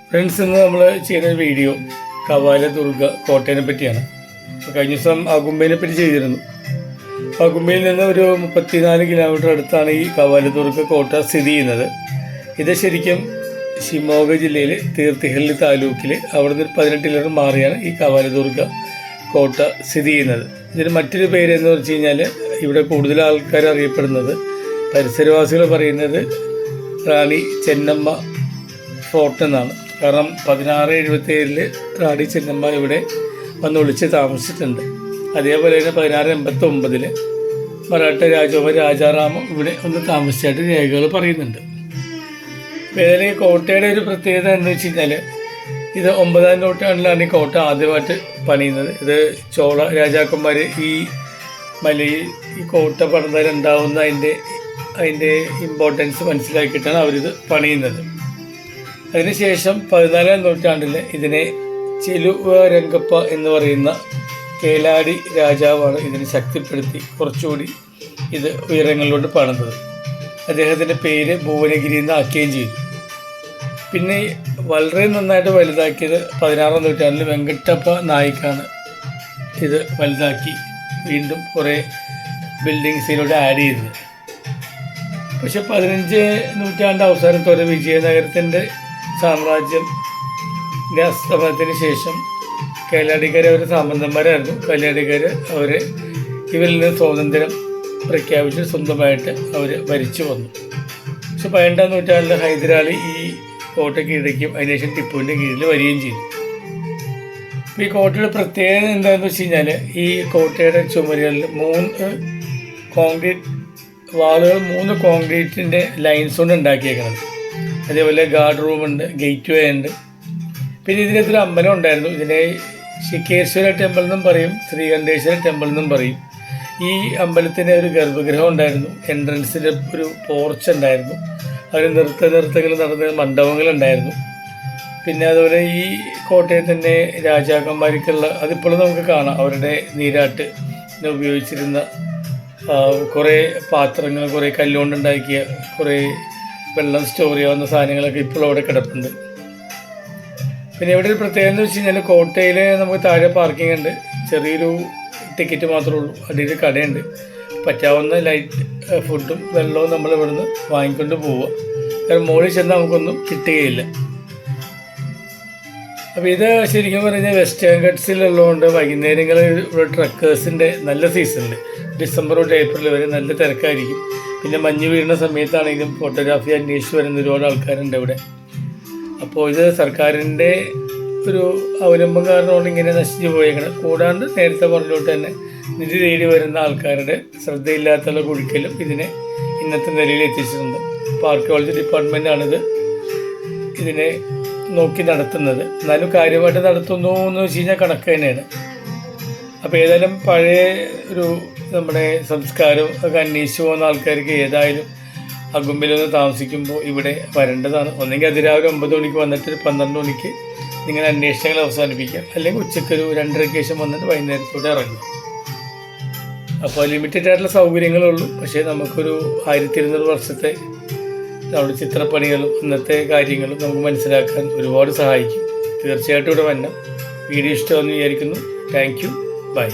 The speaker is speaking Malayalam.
ഫ്രണ്ട്സ്, ഇന്ന് നമ്മൾ ചെയ്യുന്ന വീഡിയോ കവാല ദുർഗ കോട്ടയെ പറ്റിയാണ്. കഴിഞ്ഞ ദിവസം അകുമ്പയെ പറ്റി ചെയ്തിരുന്നു. അകുമ്പയിൽ നിന്ന് ഒരു 34 കിലോമീറ്റർ അടുത്താണ് ഈ കവാല ദുർഗ കോട്ട സ്ഥിതി ചെയ്യുന്നത്. ഇത് ശരിക്കും ഷിമോഗ ജില്ലയിൽ തീർത്ഥഹള്ളി താലൂക്കിൽ അവിടെ നിന്ന് 18 കിലോമീറ്റർ മാറിയാണ് ഈ കവാല ദുർഗ കോട്ട സ്ഥിതി ചെയ്യുന്നത്. ഇതിന് മറ്റൊരു പേര് എന്ന് വെച്ച് കഴിഞ്ഞാൽ, ഇവിടെ കൂടുതൽ ആൾക്കാർ അറിയപ്പെടുന്നത്, പരിസരവാസികൾ പറയുന്നത് റാണി ചെന്നമ്മ ഫോർട്ട് എന്നാണ്. കാരണം 1677 റാണി ചെന്നമ്മ ഇവിടെ വന്ന് ഒളിച്ച് താമസിച്ചിട്ടുണ്ട്. അതേപോലെ തന്നെ 1689 മറാഠ രാജാവ് രാജാറാമം ഇവിടെ ഒന്ന് താമസിച്ചായിട്ട് രേഖകൾ പറയുന്നുണ്ട്. ഏതായാലും ഈ കോട്ടയുടെ ഒരു പ്രത്യേകത എന്ന് വെച്ച് കഴിഞ്ഞാൽ, ഇത് 9ാം നൂറ്റാണ്ടിലാണ് ഈ കോട്ട ആദ്യമായിട്ട് പണിയുന്നത്. ഇത് ചോള രാജാക്കന്മാർ ഈ മലയിൽ ഈ കോട്ട പണിതാലുണ്ടാവുന്ന അതിൻ്റെ ഇമ്പോർട്ടൻസ് മനസ്സിലാക്കിയിട്ടാണ് അവരിത് പണിയുന്നത്. അതിനുശേഷം 14ാം നൂറ്റാണ്ടിൽ ഇതിനെ ചെലുവരംഗപ്പ എന്ന് പറയുന്ന കേലാടി രാജാവാണ് ഇതിനെ ശക്തിപ്പെടുത്തി കുറച്ചുകൂടി ഇത് ഉയരങ്ങളിലോട്ട് പണിതത്. അദ്ദേഹത്തിൻ്റെ പേര് ഭുവനഗിരി എന്ന് ആക്കുകയും ചെയ്തു. പിന്നെ വളരെ നന്നായിട്ട് വലുതാക്കിയത് 16ാം നൂറ്റാണ്ടിൽ വെങ്കട്ടപ്പ നായിക്കാണ് ഇത് വലുതാക്കി വീണ്ടും കുറേ ബിൽഡിങ്സിലൂടെ ആഡ് ചെയ്തത്. പക്ഷെ 15 നൂറ്റാണ്ട് അവസാനത്തോടെ വിജയനഗരത്തിൻ്റെ സാമ്രാജ്യത്തിൻ്റെ അസ്തമനത്തിന് ശേഷം കല്യാടിക്കാർ അവർ സാമന്തന്മാരായിരുന്നു. കല്യാടിക്കാർ ഇവരിൽ നിന്ന് സ്വാതന്ത്ര്യം പ്രഖ്യാപിച്ച് സ്വന്തമായിട്ട് അവർ ഭരിച്ചു വന്നു. പക്ഷെ 18ാം നൂറ്റാണ്ടിൽ ഹൈദരാലി ഈ കോട്ട കീഴടക്കുകയും അതിനുശേഷം ടിപ്പുവിൻ്റെ കീഴിൽ വരികയും ചെയ്തു. ഈ കോട്ടയുടെ പ്രത്യേകത എന്താണെന്ന് വെച്ച് കഴിഞ്ഞാൽ, ഈ കോട്ടയുടെ ചുമരുകളിൽ 3 കോൺക്രീറ്റ് വാളുകൾ 3 കോൺക്രീറ്റിൻ്റെ ലൈൻസ് കൊണ്ട് ഉണ്ടാക്കിയേക്കുന്നത്. അതേപോലെ ഗാർഡ് റൂമുണ്ട്, ഗേറ്റ് വേ ഉണ്ട്. പിന്നെ ഇതിനകത്തൊരു അമ്പലം ഉണ്ടായിരുന്നു. ഇതിനെ ശിക്കേശ്വര ടെമ്പിൾ എന്നും പറയും, ശ്രീകണ്ഠേശ്വര ടെമ്പിൾ എന്നും പറയും. ഈ അമ്പലത്തിന് ഒരു ഗർഭഗൃഹം ഉണ്ടായിരുന്നു, എൻട്രൻസിൽ ഒരു പോർച്ച് ഉണ്ടായിരുന്നു, അതിന് നൃത്തങ്ങൾ നടന്ന മണ്ഡപങ്ങളുണ്ടായിരുന്നു. പിന്നെ അതുപോലെ ഈ കോട്ടയിൽ തന്നെ രാജാക്കന്മാർക്കുള്ള, അതിപ്പോഴും നമുക്ക് കാണാം, അവരുടെ നീരാട്ട് ഉപയോഗിച്ചിരുന്ന കുറേ പാത്രങ്ങൾ, കുറേ കല്ലുകൊണ്ടുണ്ടാക്കിയ കുറേ വെള്ളം സ്റ്റോർ ചെയ്യാവുന്ന സാധനങ്ങളൊക്കെ ഇപ്പോഴും അവിടെ കിടപ്പുണ്ട്. പിന്നെ ഇവിടെ ഒരു പ്രത്യേകത എന്ന് വെച്ച് കഴിഞ്ഞാൽ, കോട്ടയിൽ നമുക്ക് താഴെ പാർക്കിംഗ് ഉണ്ട്, ചെറിയൊരു ടിക്കറ്റ് മാത്രമേ ഉള്ളൂ. അടിയിൽ കടയുണ്ട്, പറ്റാവുന്ന ലൈറ്റ് ഫുഡും വെള്ളവും നമ്മൾ ഇവിടുന്ന് വാങ്ങിക്കൊണ്ട് പോവുക. കാരണം മുകളിൽ ചെന്നാൽ നമുക്കൊന്നും കിട്ടുകയില്ല. അപ്പോൾ ഇത് ശരിക്കും പറഞ്ഞാൽ വെസ്റ്റേൺ ഗട്ട്സിലുള്ളതുകൊണ്ട് വൈകുന്നേരങ്ങളിൽ ഇവിടെ ട്രക്കേഴ്സിൻ്റെ നല്ല സീസണിൽ ഡിസംബർ തൊട്ട് ഏപ്രിൽ വരെ നല്ല തിരക്കായിരിക്കും. പിന്നെ മഞ്ഞ് വീഴുന്ന സമയത്താണെങ്കിലും ഫോട്ടോഗ്രാഫി അന്വേഷിച്ച് വരുന്ന ഒരുപാട് ആൾക്കാരുണ്ട് ഇവിടെ. അപ്പോൾ ഇത് സർക്കാരിൻ്റെ ഒരു അവലംബം കാരണമാണ് ഇങ്ങനെ നശിച്ചു പോയേക്കണം. കൂടാണ്ട് നേരത്തെ പറഞ്ഞുകൊണ്ട് തന്നെ നിധി തേടി വരുന്ന ആൾക്കാരുടെ ശ്രദ്ധയില്ലാത്തുള്ള കുഴിക്കലും ഇതിനെ ഇന്നത്തെ നിലയിൽ എത്തിച്ചിട്ടുണ്ട്. അപ്പോൾ ആർക്കിയോളജി ഡിപ്പാർട്ട്മെൻറ്റാണിത് ഇതിനെ നോക്കി നടത്തുന്നത്. എന്നാലും കാര്യമായിട്ട് നടത്തുന്നു എന്ന് വെച്ച് കഴിഞ്ഞാൽ കണക്ക് തന്നെയാണ്. അപ്പോൾ ഏതായാലും പഴയ ഒരു നമ്മുടെ സംസ്കാരം ഒക്കെ അന്വേഷിച്ച് പോകുന്ന ആൾക്കാർക്ക് ഏതായാലും അകുമ്പിലൊന്ന് താമസിക്കുമ്പോൾ ഇവിടെ വരേണ്ടതാണ്. ഒന്നെങ്കിൽ അതിരാവിലെ 9 മണിക്ക് വന്നിട്ട് 12 മണിക്ക് നിങ്ങൾ അന്വേഷണങ്ങൾ അവസാനിപ്പിക്കുക, അല്ലെങ്കിൽ ഉച്ചയ്ക്കൊരു 2:30 ശേഷം വന്നിട്ട് വൈകുന്നേരത്തോടെ ഇറങ്ങും. അപ്പോൾ ലിമിറ്റഡ് ആയിട്ടുള്ള സൗകര്യങ്ങളുള്ളൂ. പക്ഷേ നമുക്കൊരു 1200 വർഷത്തെ നമ്മുടെ ചിത്രപ്പണികളും ഇന്നത്തെ കാര്യങ്ങളും നമുക്ക് മനസ്സിലാക്കാൻ ഒരുപാട് സഹായിക്കും. തീർച്ചയായിട്ടും ഇവിടെ വരണം. വീഡിയോ ഇഷ്ടമെന്ന് വിചാരിക്കുന്നു. Thank you. ബൈ.